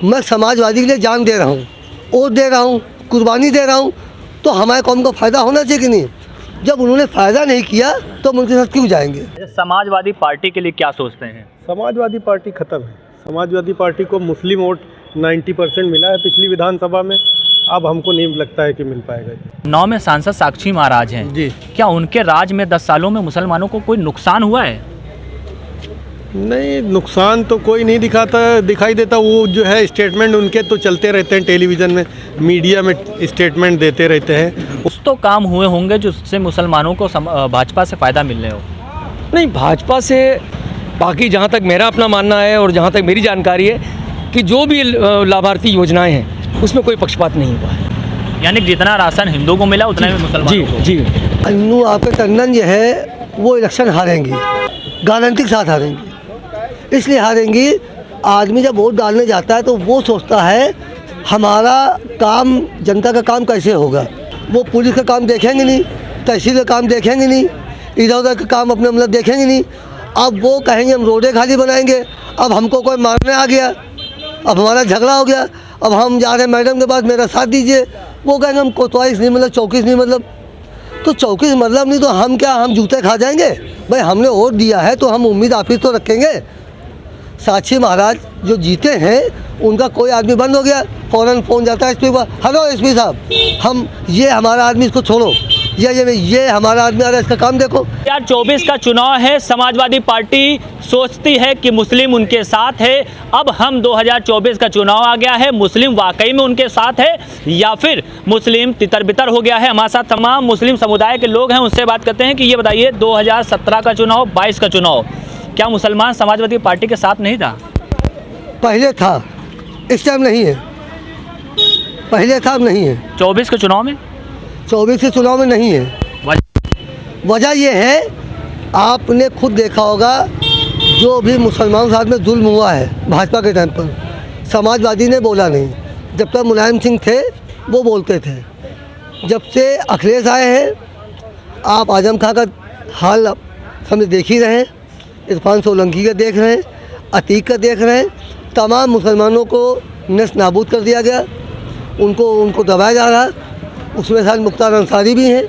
मैं समाजवादी के लिए जान दे रहा हूँ, वोट दे रहा हूँ, कुर्बानी दे रहा हूँ, तो हमारे कौम को फ़ायदा होना चाहिए कि नहीं। जब उन्होंने फ़ायदा नहीं किया तो हम उनके साथ क्यों जाएंगे। समाजवादी पार्टी के लिए क्या सोचते हैं? समाजवादी पार्टी ख़त्म है। समाजवादी पार्टी को मुस्लिम वोट 90% मिला है पिछली विधानसभा में, अब हमको नहीं लगता है कि मिल पाएगा। 9 में सांसद साक्षी महाराज हैं जी, क्या उनके राज में 10 सालों में मुसलमानों को कोई नुकसान हुआ है? नहीं, नुकसान तो कोई नहीं दिखाई देता। वो जो है स्टेटमेंट उनके तो चलते रहते हैं, टेलीविज़न में, मीडिया में स्टेटमेंट देते रहते हैं। कुछ तो काम हुए होंगे जिससे मुसलमानों को भाजपा से फ़ायदा मिलने हो। नहीं, भाजपा से बाकी जहाँ तक मेरा अपना मानना है और जहाँ तक मेरी जानकारी है कि जो भी लाभार्थी योजनाएं हैं उसमें कोई पक्षपात नहीं हुआ है। यानी जितना राशन हिंदुओं को मिला उतना ही मुसलमानों को। जी। अन्नू आपके टंडन जो है वो इलेक्शन हारेंगी, गारंटी के साथ हारेंगी। इसलिए हारेंगी, आदमी जब वोट डालने जाता है तो वो सोचता है हमारा काम, जनता का काम कैसे होगा। वो पुलिस का काम देखेंगे नहीं, तहसील का काम देखेंगे नहीं, इधर उधर का काम अपने मतलब देखेंगे नहीं। अब वो कहेंगे हम रोडें खाली बनाएंगे, अब हमको कोई मारने आ गया, अब हमारा झगड़ा हो गया, अब हम जा रहे हैं मैडम के पास, मेरा साथ दीजिए। वो कहेंगे हम कोतवालीस नहीं मतलब 34 नहीं मतलब, तो 34 मतलब नहीं तो हम क्या, हम जूते खा जाएंगे। भाई हमने वोट दिया है तो हम उम्मीद आप ही तो रखेंगे। साक्षी महाराज जो जीते हैं उनका कोई आदमी बंद हो गया, फ़ौरन फ़ोन जाता है एसपी पर, हेलो एसपी साहब, हम ये हमारा आदमी इसको छोड़ो, ये हमारा आदमी आ रहा है, इसका काम देखो। 2024 का चुनाव है, समाजवादी पार्टी सोचती है कि मुस्लिम उनके साथ है। अब हम 2024 का चुनाव आ गया है, मुस्लिम वाकई में उनके साथ है या फिर मुस्लिम तितर बितर हो गया है। हमारे साथ तमाम मुस्लिम समुदाय के लोग हैं, उनसे बात करते हैं कि ये बताइए 2017 का चुनाव, 22 का चुनाव, क्या मुसलमान समाजवादी पार्टी के साथ नहीं था? पहले था, इस टाइम नहीं है। पहले था, अब नहीं है। 24 के चुनाव में, 24 के चुनाव में नहीं है। वजह ये है, आपने खुद देखा होगा जो भी मुसलमानों के साथ में जुल्म हुआ है भाजपा के टाइम पर, समाजवादी ने बोला नहीं। जब तक मुलायम सिंह थे वो बोलते थे। जब से अखिलेश आए हैं, आप आजम खां का हाल हमने देख ही रहे हैं, इरफान सोलंकी का देख रहे हैं, अतीक का देख रहे हैं। तमाम मुसलमानों को नस्ल नाबूद कर दिया गया, उनको दबाया जा रहा है। उसमें साथ मुख्तार अंसारी भी हैं,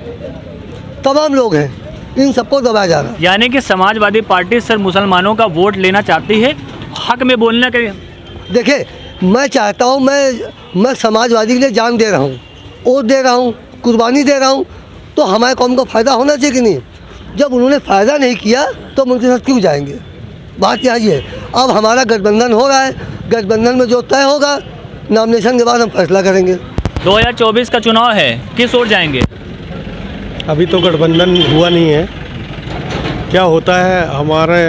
तमाम लोग हैं, इन सबको दबाया जा रहा है। यानी कि समाजवादी पार्टी सिर्फ मुसलमानों का वोट लेना चाहती है, हक में बोलने के। देखिए, मैं चाहता हूँ, मैं समाजवादी के लिए जान दे रहा हूँ, वोट दे रहा हूँ, कुर्बानी दे रहा हूँ, तो हमारे कौम को फ़ायदा होना चाहिए कि नहीं। जब उन्होंने फ़ायदा नहीं किया तो हम उनके साथ क्यों जाएंगे। बात यहाँ ये है, अब हमारा गठबंधन हो रहा है, गठबंधन में जो तय होगा नॉमिनेशन के बाद हम फैसला करेंगे। 2024 का चुनाव है, किस ओर जाएंगे? अभी तो गठबंधन हुआ नहीं है, क्या होता है हमारे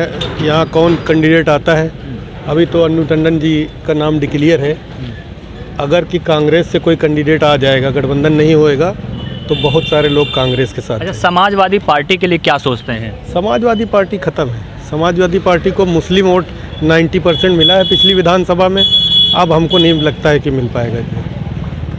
यहाँ कौन कैंडिडेट आता है। अभी तो अन्नू टंडन जी का नाम डिक्लेयर है। अगर कि कांग्रेस से कोई कैंडिडेट आ जाएगा, गठबंधन नहीं होएगा, तो बहुत सारे लोग कांग्रेस के साथ। अच्छा, समाजवादी पार्टी के लिए क्या सोचते हैं? समाजवादी पार्टी ख़त्म है। समाजवादी पार्टी को मुस्लिम वोट 90% मिला है पिछली विधानसभा में, अब हमको नहीं लगता है कि मिल पाएगा।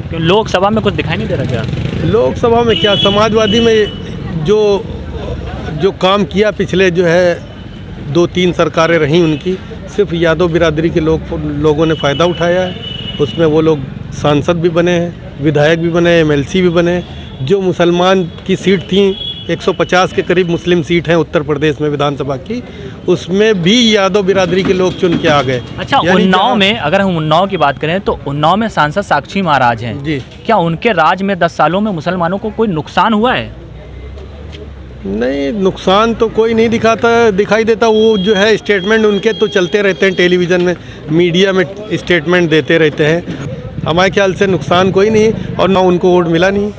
क्यों लोकसभा में कुछ दिखाई नहीं दे रहा क्या? लोकसभा में क्या, समाजवादी में जो काम किया पिछले जो है 2-3 सरकारें रहीं उनकी, सिर्फ यादव बिरादरी के लोगों ने फ़ायदा उठाया है। उसमें वो लोग सांसद भी बने हैं, विधायक भी बने, MLC भी बने। जो मुसलमान की सीट थी, 150 के करीब मुस्लिम सीट हैं उत्तर प्रदेश में विधानसभा की, उसमें भी यादव बिरादरी के लोग चुन के आ गए। अच्छा, उन्नाव में, अगर हम उन्नाव की बात करें तो उन्नाव में सांसद साक्षी महाराज हैं जी, क्या उनके राज में 10 सालों में मुसलमानों को कोई नुकसान हुआ है? नहीं, नुकसान तो कोई नहीं दिखाई देता। वो जो है स्टेटमेंट उनके तो चलते रहते हैं, टेलीविज़न में, मीडिया में स्टेटमेंट देते रहते हैं। हमारे ख्याल से नुकसान कोई नहीं, और ना उनको वोट मिला नहीं।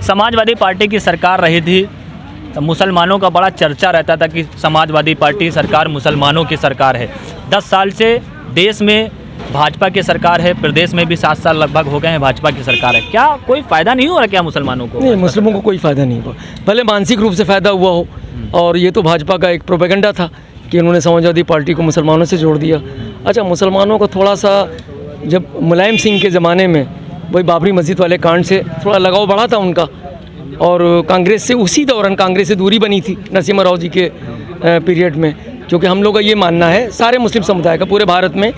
समाजवादी पार्टी की सरकार रही थी तो मुसलमानों का बड़ा चर्चा रहता था कि समाजवादी पार्टी सरकार मुसलमानों की सरकार है। 10 साल से देश में भाजपा की सरकार है, प्रदेश में भी 7 साल लगभग हो गए हैं भाजपा की सरकार है। क्या कोई फ़ायदा नहीं हो रहा क्या मुसलमानों को? नहीं, मुस्लिमों को कोई फ़ायदा नहीं हुआ, भले मानसिक रूप से फ़ायदा हुआ हो। और ये तो भाजपा का एक प्रोपेगेंडा था कि उन्होंने समाजवादी पार्टी को मुसलमानों से जोड़ दिया। अच्छा, मुसलमानों को थोड़ा सा जब मुलायम सिंह के ज़माने में वही बाबरी मस्जिद वाले कांड से थोड़ा लगाव बढ़ा था उनका, और कांग्रेस से उसी दौरान कांग्रेस से दूरी बनी थी नरसिम्हा राव जी के पीरियड में। क्योंकि हम लोग का ये मानना है, सारे मुस्लिम समुदाय का पूरे भारत में,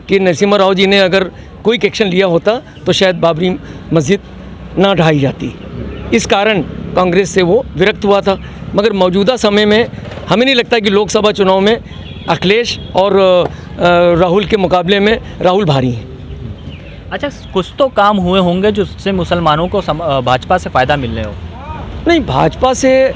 कि नरसिम्हा राव जी ने अगर क्विक एक्शन लिया होता तो शायद बाबरी मस्जिद ना ढाई जाती। इस कारण कांग्रेस से वो विरक्त हुआ था। मगर मौजूदा समय में हमें नहीं लगता कि लोकसभा चुनाव में अखिलेश और राहुल के मुकाबले में राहुल भारी हैं। अच्छा, कुछ तो काम हुए होंगे जिससे मुसलमानों को भाजपा से फ़ायदा मिलने हो। नहीं, भाजपा से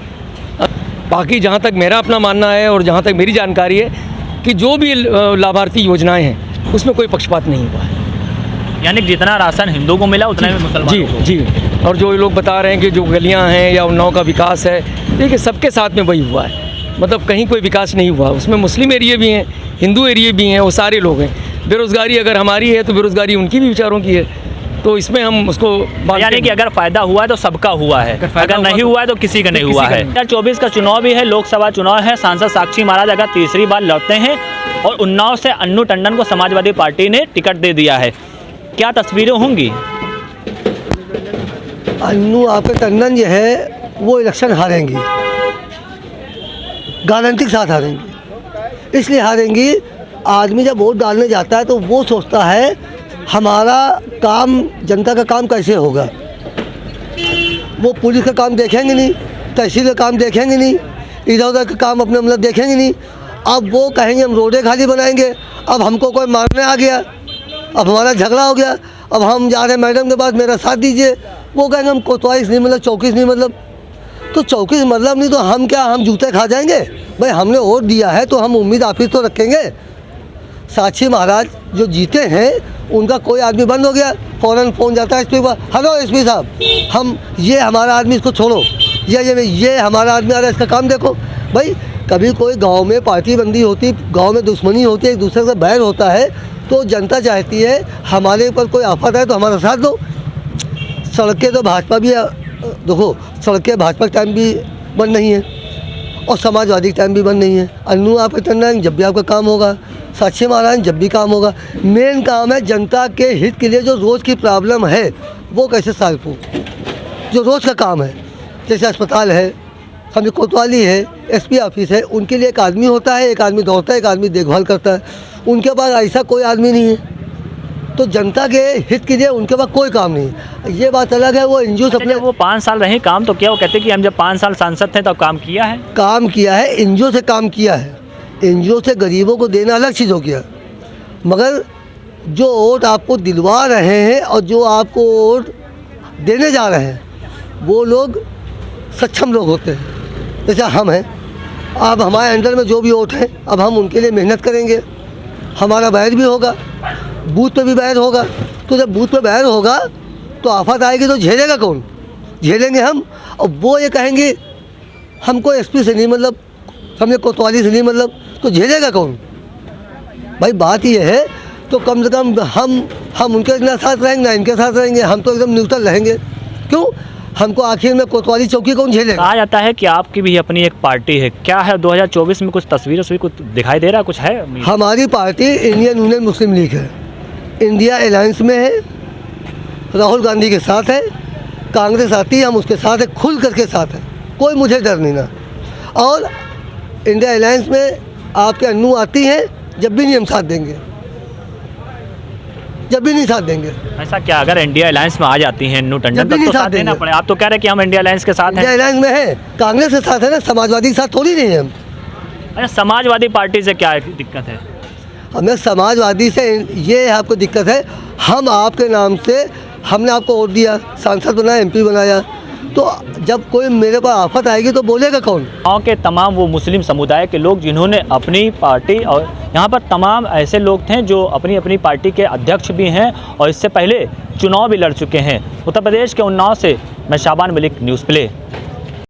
बाकी जहाँ तक मेरा अपना मानना है और जहाँ तक मेरी जानकारी है कि जो भी लाभार्थी योजनाएं हैं उसमें कोई पक्षपात नहीं हुआ है। यानी कि जितना राशन हिंदुओं को मिला उतना ही मुसलमानों को। जी। और जो लोग बता रहे हैं कि जो गलियां हैं या उन्नाव का विकास है, देखिए सबके साथ में वही हुआ है। मतलब कहीं कोई विकास नहीं हुआ। उसमें मुस्लिम एरिया भी हैं, हिंदू एरिया भी हैं, वो सारे लोग हैं। बेरोज़गारी अगर हमारी है तो बेरोज़गारी उनकी भी विचारों की है। तो इसमें हम उसको यानी कि अगर फ़ायदा हुआ है तो सबका हुआ है, अगर नहीं हुआ है तो किसी का नहीं हुआ है। 2024 का चुनाव भी है, लोकसभा चुनाव है। सांसद साक्षी महाराज अगर तीसरी बार लड़ते हैं और उन्नाव से अन्नू टंडन को समाजवादी पार्टी ने टिकट दे दिया है, क्या तस्वीरें होंगी? अन्नू आपके टंडन जो है वो इलेक्शन हारेंगी, गारंटी के साथ हारेंगी। इसलिए हारेंगी, आदमी जब वोट डालने जाता है तो वो सोचता है हमारा काम, जनता का काम कैसे होगा। वो पुलिस का काम देखेंगे नहीं, तहसील का काम देखेंगे नहीं, इधर उधर का काम अपने मतलब देखेंगे नहीं। अब वो कहेंगे हम रोडें खाली बनाएंगे, अब हमको कोई मारने आ गया, अब हमारा झगड़ा हो गया, अब हम जा रहे हैं मैडम के पास, मेरा साथ दीजिए। वो कहेंगे हम कोतवाली नहीं मतलब, चौकीस नहीं मतलब। तो चौकीस मतलब नहीं तो हम क्या, हम जूते खा जाएंगे? भाई हमने वोट दिया है तो हम उम्मीद आप ही तो रखेंगे। साक्षी महाराज जो जीते हैं उनका कोई आदमी बंद हो गया, फ़ौरन फ़ोन जाता है एसपी पर, हेलो एसपी साहब, हम ये हमारा आदमी इसको छोड़ो, ये हमारा आदमी आ रहा है, इसका काम देखो। भाई कभी कोई गांव में पार्टी बंदी होती, गांव में दुश्मनी होती है, एक दूसरे से बैर होता है, तो जनता चाहती है हमारे ऊपर कोई आफत है तो हमारा साथ दो। सड़कें तो भाजपा भी, देखो सड़कें भाजपा के टाइम भी बंद नहीं है और समाजवादी के टाइम भी बंद नहीं है। अन्नू आप टंडन जब भी आपका काम होगा, साक्षी महाराज जब भी काम होगा। मेन काम है जनता के हित के लिए जो रोज़ की प्रॉब्लम है वो कैसे सॉल्व हो, जो रोज़ का काम है। जैसे अस्पताल है, समझो कोतवाली है, एसपी ऑफिस है, उनके लिए एक आदमी होता है, एक आदमी दौड़ता है, एक आदमी देखभाल करता है। उनके पास ऐसा कोई आदमी नहीं है, तो जनता के हित के लिए उनके पास कोई काम नहीं है। ये बात अलग है, वो एनजीओ अपने वो 5 साल रहे काम तो क्या वो कहते कि हम जब 5 साल सांसद थे तब काम किया है? काम किया है, एनजीओ से काम किया है। एनजीओ से गरीबों को देना अलग चीज़ हो गया, मगर जो वोट आपको दिलवा रहे हैं और जो आपको वोट देने जा रहे हैं वो लोग सक्षम लोग होते हैं। जैसे हम हैं, अब हमारे अंडर में जो भी वोट हैं, अब हम उनके लिए मेहनत करेंगे, हमारा बैर भी होगा, बूथ पे भी बैर होगा। तो जब बूथ पे बैर होगा तो आफत आएगी तो झेलेगा कौन? झेलेंगे हम। और वो ये कहेंगे हमको एसपी से नहीं मतलब, हमने कोतवाली से नहीं मतलब, तो झेलेगा कौन? भाई बात ये है, तो कम से कम हम उनके ना साथ रहेंगे ना इनके साथ रहेंगे, हम तो एकदम न्यूट्रल रहेंगे। क्यों? हमको आखिर में कोतवाली चौकी कौन झेलेगा? कहा जाता है कि आपकी भी अपनी एक पार्टी है, क्या है 2024 में कुछ तस्वीर कुछ दिखाई दे रहा है, कुछ है? हमारी पार्टी इंडियन यूनियन मुस्लिम लीग है, इंडिया अलायंस में है, राहुल गांधी के साथ है, कांग्रेस आती है हम उसके साथ है, खुल करके साथ है, कोई मुझे डर नहीं ना। और इंडिया अलायंस में आपके अन्नू आती हैं, जब भी नहीं हम साथ देंगे, जब भी नहीं साथ देंगे। ऐसा क्या, अगर इंडिया अलायंस में आ जाती हैं अन्नू टंडन तो साथ देना पड़े? आप तो कह रहे हैं कि हम इंडिया अलायंस के साथ हैं। इंडिया अलायंस में है, कांग्रेस के साथ है ना, समाजवादी के साथ थोड़ी नहीं है हम। अच्छा, समाजवादी पार्टी से क्या दिक्कत है? हमें समाजवादी से ये आपको दिक्कत है, हम आपके नाम से हमने आपको वोट दिया, सांसद बनाया, एमपी बनाया, तो जब कोई मेरे पास आफत आएगी तो बोलेगा कौन? गाँव के तमाम वो मुस्लिम समुदाय के लोग जिन्होंने अपनी पार्टी, और यहाँ पर तमाम ऐसे लोग थे जो अपनी अपनी पार्टी के अध्यक्ष भी हैं और इससे पहले चुनाव भी लड़ चुके हैं। उत्तर प्रदेश के उन्नाव से मैं शाबान मलिक, न्यूज़ प्ले।